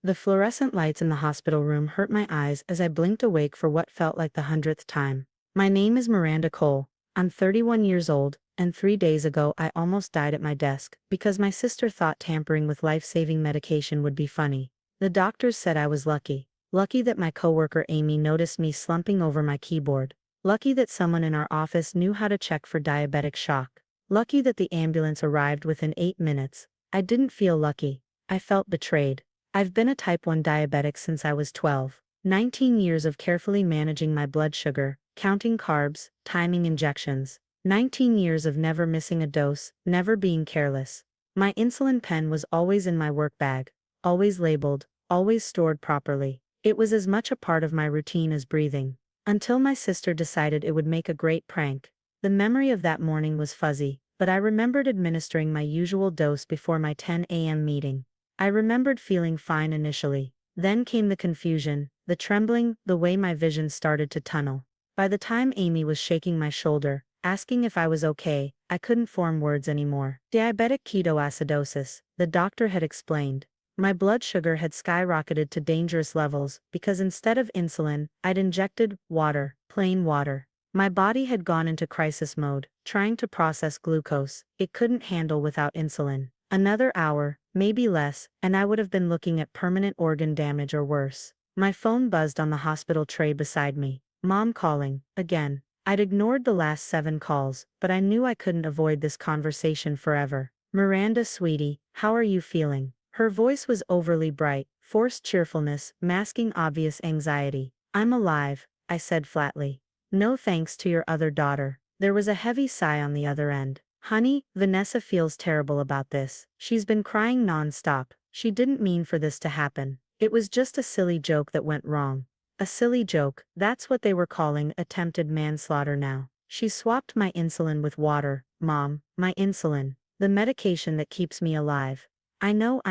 The fluorescent lights in the hospital room hurt my eyes as I blinked awake for what felt like the 100th time. My name is Miranda Cole. I'm 31 years old, and 3 days ago I almost died at my desk because my sister thought tampering with life-saving medication would be funny. The doctors said I was lucky. Lucky that my coworker Amy noticed me slumping over my keyboard. Lucky that someone in our office knew how to check for diabetic shock. Lucky that the ambulance arrived within 8 minutes. I didn't feel lucky. I felt betrayed. I've been a type 1 diabetic since I was 12. 19 years of carefully managing my blood sugar, counting carbs, timing injections. 19 years of never missing a dose, never being careless. My insulin pen was always in my work bag, always labeled, always stored properly. It was as much a part of my routine as breathing. Until my sister decided it would make a great prank. The memory of that morning was fuzzy, but I remembered administering my usual dose before my 10 a.m. meeting. I remembered feeling fine initially. Then came the confusion, the trembling, the way my vision started to tunnel. By the time Amy was shaking my shoulder, asking if I was okay, I couldn't form words anymore. Diabetic ketoacidosis, the doctor had explained. My blood sugar had skyrocketed to dangerous levels because instead of insulin, I'd injected water, plain water. My body had gone into crisis mode, trying to process glucose it couldn't handle without insulin. Another hour, maybe less, and I would have been looking at permanent organ damage or worse. My phone buzzed on the hospital tray beside me. Mom calling, again. I'd ignored the last 7 calls, but I knew I couldn't avoid this conversation forever. Miranda, sweetie, how are you feeling? Her voice was overly bright, forced cheerfulness, masking obvious anxiety. I'm alive, I said flatly. No thanks to your other daughter. There was a heavy sigh on the other end. Honey, Vanessa feels terrible about this. She's been crying non-stop. She didn't mean for this to happen. It was just a silly joke that went wrong. A silly joke, that's what they were calling attempted manslaughter now. She swapped my insulin with water, Mom, my insulin, the medication that keeps me alive. I know,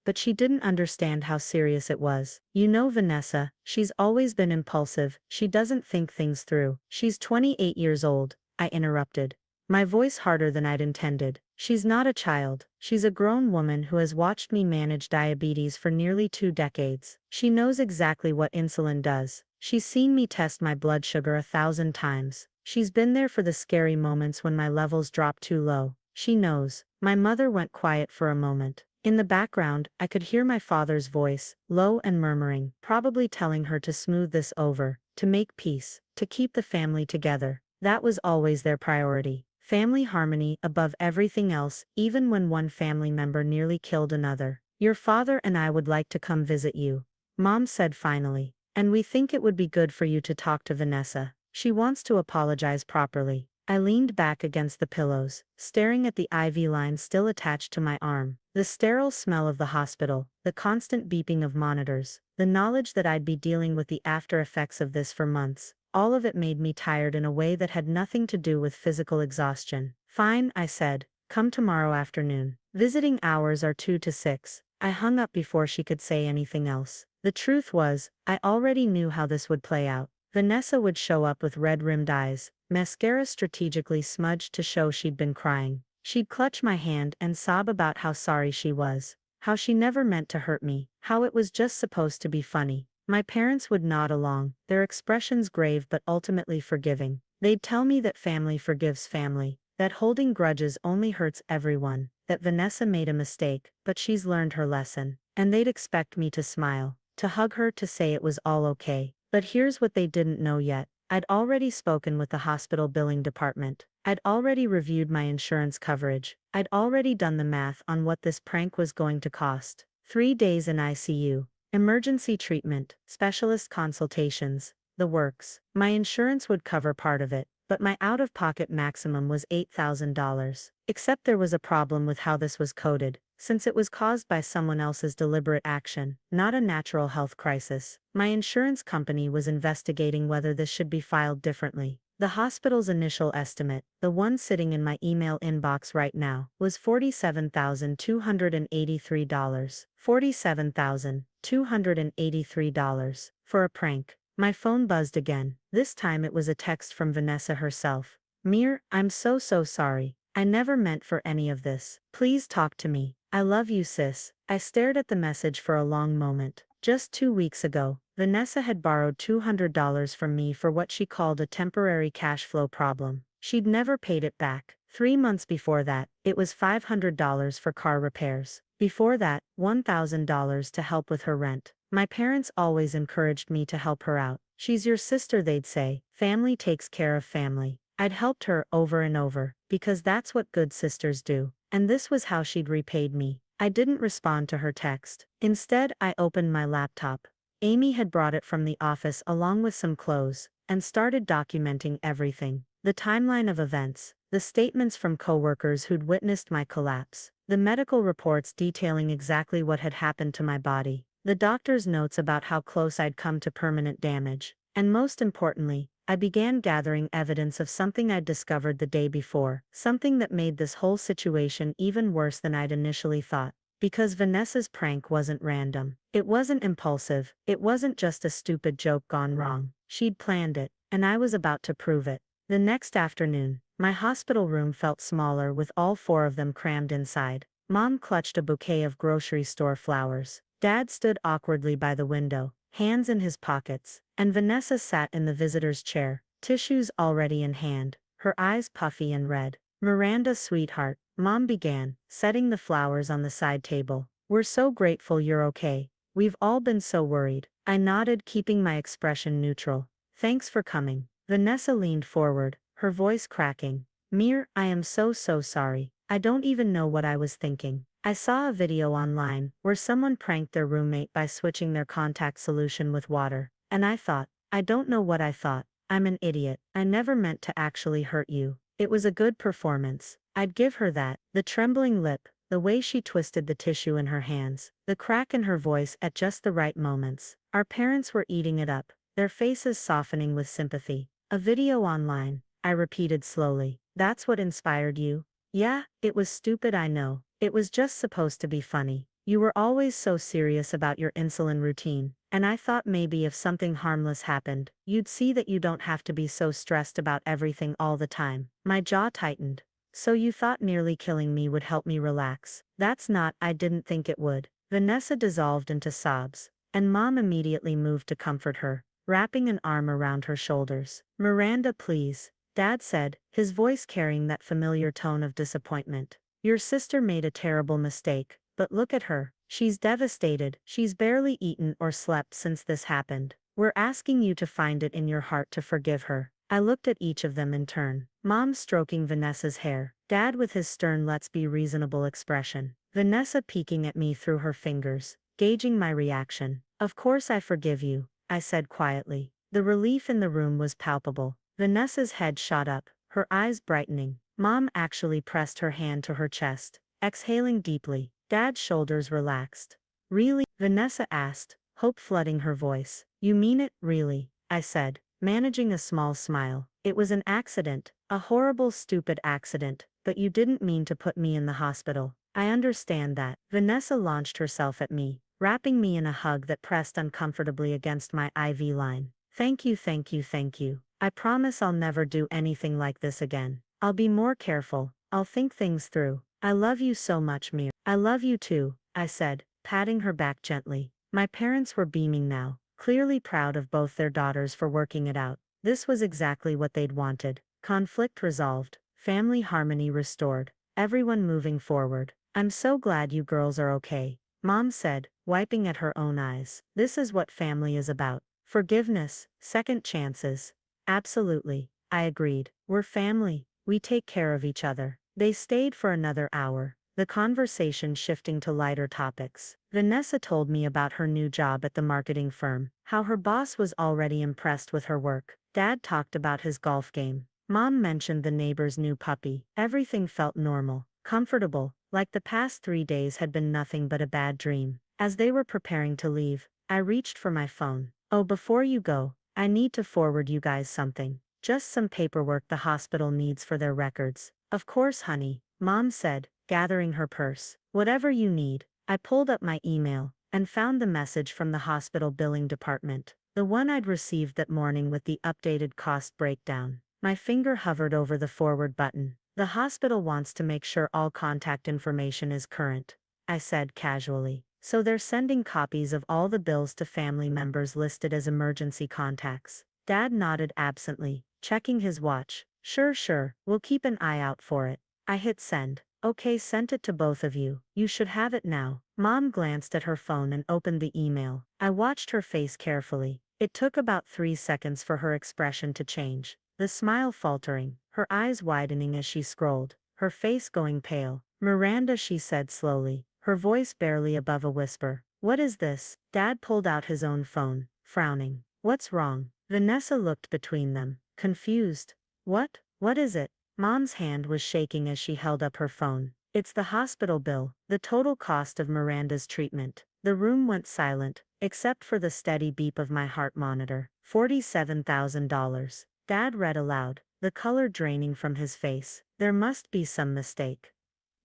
but she didn't understand how serious it was. You know Vanessa, she's always been impulsive, she doesn't think things through. She's 28 years old, I interrupted. My voice harder than I'd intended. She's not a child, she's a grown woman who has watched me manage diabetes for nearly 2 decades. She knows exactly what insulin does. She's seen me test my blood sugar 1,000 times. She's been there for the scary moments when my levels drop too low. She knows. My mother went quiet for a moment. In the background, I could hear my father's voice, low and murmuring, probably telling her to smooth this over, to make peace, to keep the family together. That was always their priority. Family harmony above everything else, even when one family member nearly killed another. Your father and I would like to come visit you, Mom said finally. And we think it would be good for you to talk to Vanessa. She wants to apologize properly. I leaned back against the pillows, staring at the IV line still attached to my arm. The sterile smell of the hospital, the constant beeping of monitors, the knowledge that I'd be dealing with the after effects of this for months, all of it made me tired in a way that had nothing to do with physical exhaustion. Fine, I said. Come tomorrow afternoon. Visiting hours are 2 to 6. I hung up before she could say anything else. The truth was, I already knew how this would play out. Vanessa would show up with red-rimmed eyes, mascara strategically smudged to show she'd been crying. She'd clutch my hand and sob about how sorry she was, how she never meant to hurt me, how it was just supposed to be funny. My parents would nod along, their expressions grave but ultimately forgiving. They'd tell me that family forgives family, that holding grudges only hurts everyone, that Vanessa made a mistake, but she's learned her lesson. And they'd expect me to smile, to hug her, to say it was all okay. But here's what they didn't know yet. I'd already spoken with the hospital billing department. I'd already reviewed my insurance coverage. I'd already done the math on what this prank was going to cost. 3 days in ICU, emergency treatment, specialist consultations, the works. My insurance would cover part of it, but my out-of-pocket maximum was $8,000. Except there was a problem with how this was coded, since it was caused by someone else's deliberate action, not a natural health crisis. My insurance company was investigating whether this should be filed differently. The hospital's initial estimate, the one sitting in my email inbox right now, was $47,283. $47,283 for a prank. My phone buzzed again. This time it was a text from Vanessa herself. Mir, I'm so sorry. I never meant for any of this. Please talk to me. I love you, sis. I stared at the message for a long moment. Just 2 weeks ago, Vanessa had borrowed $200 from me for what she called a temporary cash flow problem. She'd never paid it back. 3 months before that, it was $500 for car repairs. Before that, $1,000 to help with her rent. My parents always encouraged me to help her out. She's your sister, they'd say. Family takes care of family. I'd helped her over and over, because that's what good sisters do. And this was how she'd repaid me. I didn't respond to her text. Instead, I opened my laptop. Amy had brought it from the office along with some clothes, and started documenting everything. The timeline of events, the statements from coworkers who'd witnessed my collapse, the medical reports detailing exactly what had happened to my body, the doctor's notes about how close I'd come to permanent damage, and most importantly, I began gathering evidence of something I'd discovered the day before, something that made this whole situation even worse than I'd initially thought. Because Vanessa's prank wasn't random. It wasn't impulsive. It wasn't just a stupid joke gone wrong. She'd planned it, and I was about to prove it. The next afternoon, my hospital room felt smaller with all four of them crammed inside. Mom clutched a bouquet of grocery store flowers. Dad stood awkwardly by the window, hands in his pockets, and Vanessa sat in the visitor's chair, tissues already in hand, her eyes puffy and red. "Miranda, sweetheart," Mom began, setting the flowers on the side table. "We're so grateful you're okay. We've all been so worried." I nodded, keeping my expression neutral. "Thanks for coming." Vanessa leaned forward, her voice cracking. "Mir, I am so sorry. I don't even know what I was thinking. I saw a video online where someone pranked their roommate by switching their contact solution with water, and I thought, I don't know what I thought. I'm an idiot. I never meant to actually hurt you. It was a good performance. I'd give her that." The trembling lip, the way she twisted the tissue in her hands, the crack in her voice at just the right moments. Our parents were eating it up, their faces softening with sympathy. "A video online," I repeated slowly. "That's what inspired you?" "Yeah, it was stupid, I know. It was just supposed to be funny. You were always so serious about your insulin routine, and I thought maybe if something harmless happened, you'd see that you don't have to be so stressed about everything all the time." My jaw tightened. "So you thought nearly killing me would help me relax?" "That's not, I didn't think it would." Vanessa dissolved into sobs, and Mom immediately moved to comfort her, wrapping an arm around her shoulders. "Miranda, please," Dad said, his voice carrying that familiar tone of disappointment. "Your sister made a terrible mistake, but look at her. She's devastated. She's barely eaten or slept since this happened. We're asking you to find it in your heart to forgive her." I looked at each of them in turn. Mom stroking Vanessa's hair, Dad with his stern "let's be reasonable" expression, Vanessa peeking at me through her fingers, gauging my reaction. "Of course I forgive you," I said quietly. The relief in the room was palpable. Vanessa's head shot up, her eyes brightening. Mom actually pressed her hand to her chest, exhaling deeply. Dad's shoulders relaxed. "Really?" Vanessa asked, hope flooding her voice. "You mean it, really?" I said, managing a small smile. "It was an accident, a horrible, stupid accident, but you didn't mean to put me in the hospital." "I understand that." Vanessa launched herself at me, wrapping me in a hug that pressed uncomfortably against my IV line. "Thank you, thank you, thank you. I promise I'll never do anything like this again. I'll be more careful. I'll think things through. I love you so much, Mir." "I love you too," I said, patting her back gently. My parents were beaming now, clearly proud of both their daughters for working it out. This was exactly what they'd wanted. Conflict resolved, family harmony restored, everyone moving forward. "I'm so glad you girls are okay," Mom said, wiping at her own eyes. "This is what family is about. Forgiveness, second chances." "Absolutely," I agreed. "We're family. We take care of each other." They stayed for another hour, the conversation shifting to lighter topics. Vanessa told me about her new job at the marketing firm, how her boss was already impressed with her work. Dad talked about his golf game. Mom mentioned the neighbor's new puppy. Everything felt normal, comfortable, like the past 3 days had been nothing but a bad dream. As they were preparing to leave, I reached for my phone. "Oh, before you go, I need to forward you guys something. Just some paperwork the hospital needs for their records." "Of course, honey," Mom said, gathering her purse. "Whatever you need." I pulled up my email and found the message from the hospital billing department, the one I'd received that morning with the updated cost breakdown. My finger hovered over the forward button. "The hospital wants to make sure all contact information is current." I said casually. So they're sending copies of all the bills to family members listed as emergency contacts. Dad nodded absently, checking his watch. Sure, we'll keep an eye out for it. I hit send. Okay, sent it to both of you. You should have it now. Mom glanced at her phone and opened the email. I watched her face carefully. It took about 3 seconds for her expression to change. The smile faltering, her eyes widening as she scrolled, her face going pale. Miranda, she said slowly, her voice barely above a whisper. What is this? Dad pulled out his own phone, frowning. What's wrong? Vanessa looked between them, confused. What is it? Mom's hand was shaking as she held up her phone. It's the hospital bill, the total cost of Miranda's treatment. The room went silent, except for the steady beep of my heart monitor. $47,000. Dad read aloud, the color draining from his face. There must be some mistake.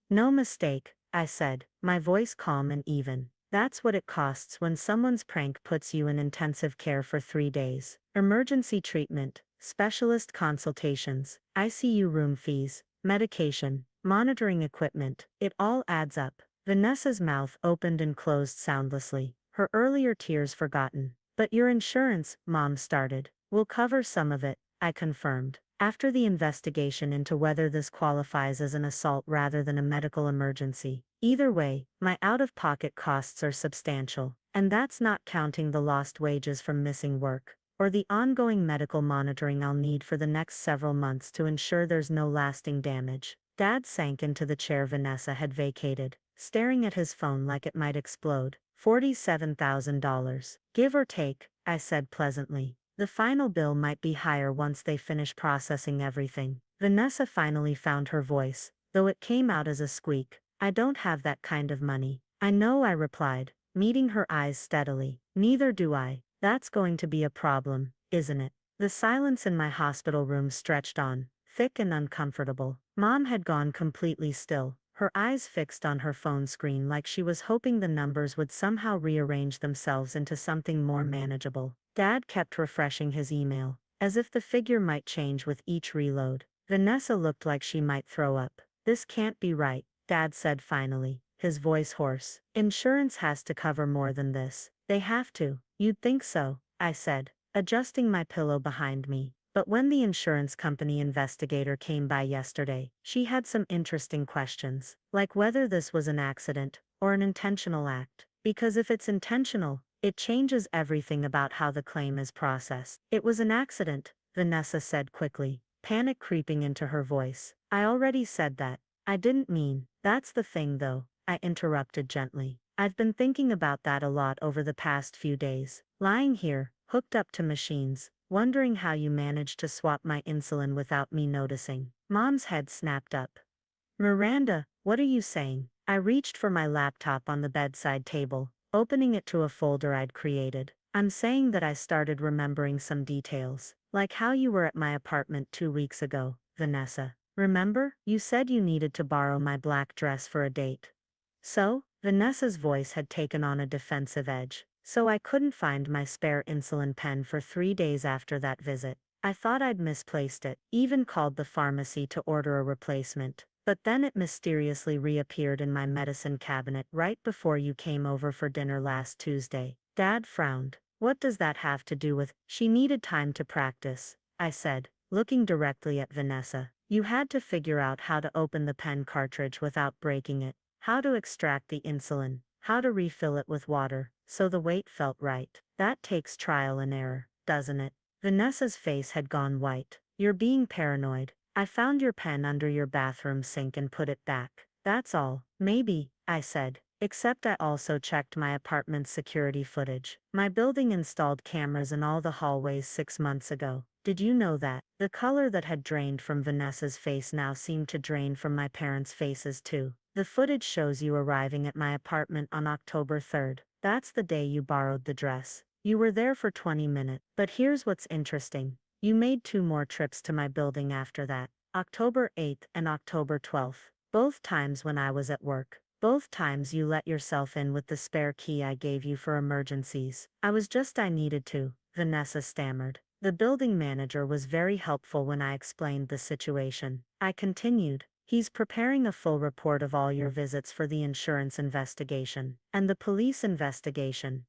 No mistake, I said, my voice calm and even. That's what it costs when someone's prank puts you in intensive care for 3 days. Emergency treatment, specialist consultations, ICU room fees, medication, monitoring equipment. It all adds up. Vanessa's mouth opened and closed soundlessly, her earlier tears forgotten. But your insurance, Mom started. Will cover some of it, I confirmed. After the investigation into whether this qualifies as an assault rather than a medical emergency. Either way, my out-of-pocket costs are substantial, and that's not counting the lost wages from missing work, or the ongoing medical monitoring I'll need for the next several months to ensure there's no lasting damage. Dad sank into the chair Vanessa had vacated, staring at his phone like it might explode. $47,000. Give or take, I said pleasantly. The final bill might be higher once they finish processing everything. Vanessa finally found her voice, though it came out as a squeak. I don't have that kind of money. I know, I replied, meeting her eyes steadily. Neither do I. That's going to be a problem, isn't it? The silence in my hospital room stretched on, thick and uncomfortable. Mom had gone completely still, her eyes fixed on her phone screen like she was hoping the numbers would somehow rearrange themselves into something more manageable. Dad kept refreshing his email, as if the figure might change with each reload. Vanessa looked like she might throw up. This can't be right, Dad said finally, his voice hoarse. Insurance has to cover more than this. They have to. You'd think so, I said, adjusting my pillow behind me. But when the insurance company investigator came by yesterday, she had some interesting questions, like whether this was an accident or an intentional act. Because if it's intentional, it changes everything about how the claim is processed. It was an accident, Vanessa said quickly, panic creeping into her voice. I already said that. I didn't mean. That's the thing though, I interrupted gently. I've been thinking about that a lot over the past few days. Lying here, hooked up to machines, wondering how you managed to swap my insulin without me noticing. Mom's head snapped up. Miranda, what are you saying? I reached for my laptop on the bedside table, opening it to a folder I'd created. I'm saying that I started remembering some details, like how you were at my apartment 2 weeks ago, Vanessa. Remember? You said you needed to borrow my black dress for a date. So? Vanessa's voice had taken on a defensive edge. So I couldn't find my spare insulin pen for 3 days after that visit. I thought I'd misplaced it, even called the pharmacy to order a replacement. But then it mysteriously reappeared in my medicine cabinet right before you came over for dinner last Tuesday. Dad frowned. What does that have to do with? She needed time to practice, I said, looking directly at Vanessa. You had to figure out how to open the pen cartridge without breaking it, how to extract the insulin, how to refill it with water, so the weight felt right. That takes trial and error, doesn't it? Vanessa's face had gone white. You're being paranoid. I found your pen under your bathroom sink and put it back. That's all. Maybe, I said. Except I also checked my apartment's security footage. My building installed cameras in all the hallways 6 months ago. Did you know that? The color that had drained from Vanessa's face now seemed to drain from my parents' faces too. The footage shows you arriving at my apartment on October 3rd. That's the day you borrowed the dress. You were there for 20 minutes. But here's what's interesting. You made 2 more trips to my building after that, October 8th and October 12th. Both times when I was at work. Both times you let yourself in with the spare key I gave you for emergencies. I needed to, Vanessa stammered. The building manager was very helpful when I explained the situation. I continued. He's preparing a full report of all your visits for the insurance investigation and the police investigation.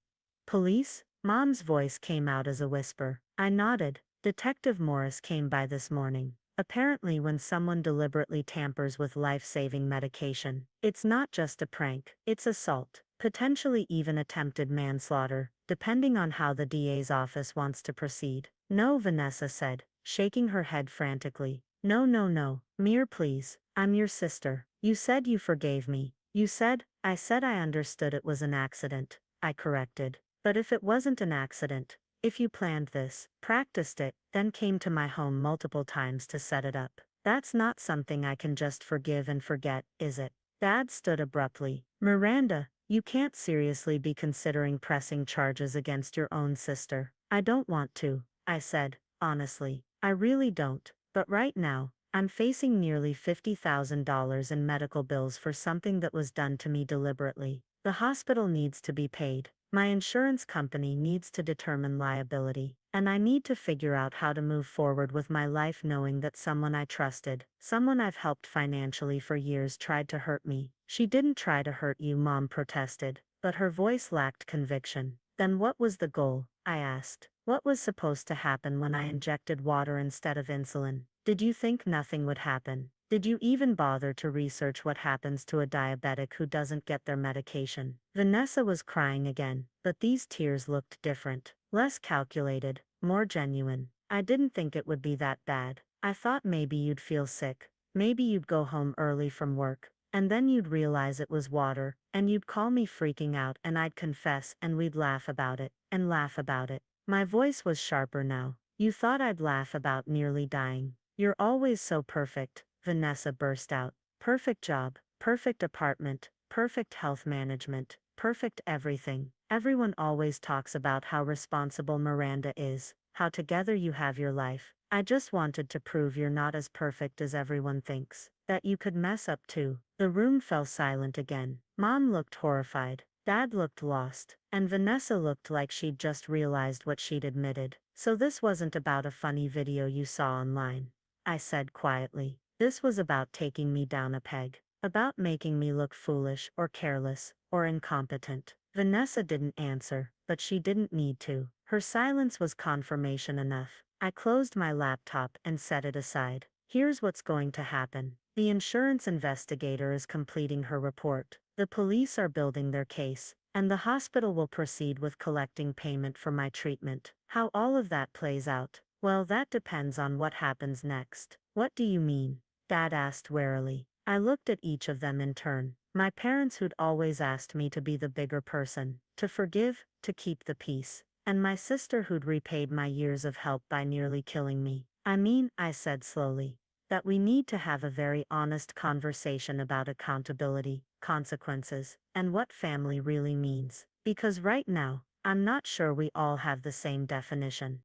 Police? Mom's voice came out as a whisper. I nodded. Detective Morris came by this morning. Apparently, when someone deliberately tampers with life-saving medication, it's not just a prank, it's assault, potentially even attempted manslaughter, depending on how the DA's office wants to proceed. No, Vanessa said, shaking her head frantically. No, no, no. Mir, please. I'm your sister. You said you forgave me. You said. I said I understood it was an accident, I corrected. But if it wasn't an accident, if you planned this, practiced it, then came to my home multiple times to set it up, that's not something I can just forgive and forget, is it? Dad stood abruptly. Miranda, you can't seriously be considering pressing charges against your own sister. I don't want to, I said, honestly. I really don't. But right now, I'm facing nearly $50,000 in medical bills for something that was done to me deliberately. The hospital needs to be paid. My insurance company needs to determine liability. And I need to figure out how to move forward with my life knowing that someone I trusted, someone I've helped financially for years, tried to hurt me. She didn't try to hurt you, Mom protested, but her voice lacked conviction. Then what was the goal? I asked. What was supposed to happen when I injected water instead of insulin? Did you think nothing would happen? Did you even bother to research what happens to a diabetic who doesn't get their medication? Vanessa was crying again, but these tears looked different, less calculated, more genuine. I didn't think it would be that bad. I thought maybe you'd feel sick. Maybe you'd go home early from work, and then you'd realize it was water, and you'd call me freaking out and I'd confess and we'd laugh about it, and laugh about it. My voice was sharper now. You thought I'd laugh about nearly dying. You're always so perfect, Vanessa burst out. Perfect job, perfect apartment, perfect health management, perfect everything. Everyone always talks about how responsible Miranda is, how together you have your life. I just wanted to prove you're not as perfect as everyone thinks, that you could mess up too. The room fell silent again. Mom looked horrified. Dad looked lost, and Vanessa looked like she'd just realized what she'd admitted. So this wasn't about a funny video you saw online, I said quietly. This was about taking me down a peg, about making me look foolish or careless or incompetent. Vanessa didn't answer, but she didn't need to. Her silence was confirmation enough. I closed my laptop and set it aside. Here's what's going to happen. The insurance investigator is completing her report. The police are building their case, and the hospital will proceed with collecting payment for my treatment. How all of that plays out, well, that depends on what happens next. What do you mean? Dad asked warily. I looked at each of them in turn. My parents who'd always asked me to be the bigger person, to forgive, to keep the peace, and my sister who'd repaid my years of help by nearly killing me. I mean, I said slowly, that we need to have a very honest conversation about accountability, consequences, and what family really means. Because right now, I'm not sure we all have the same definition.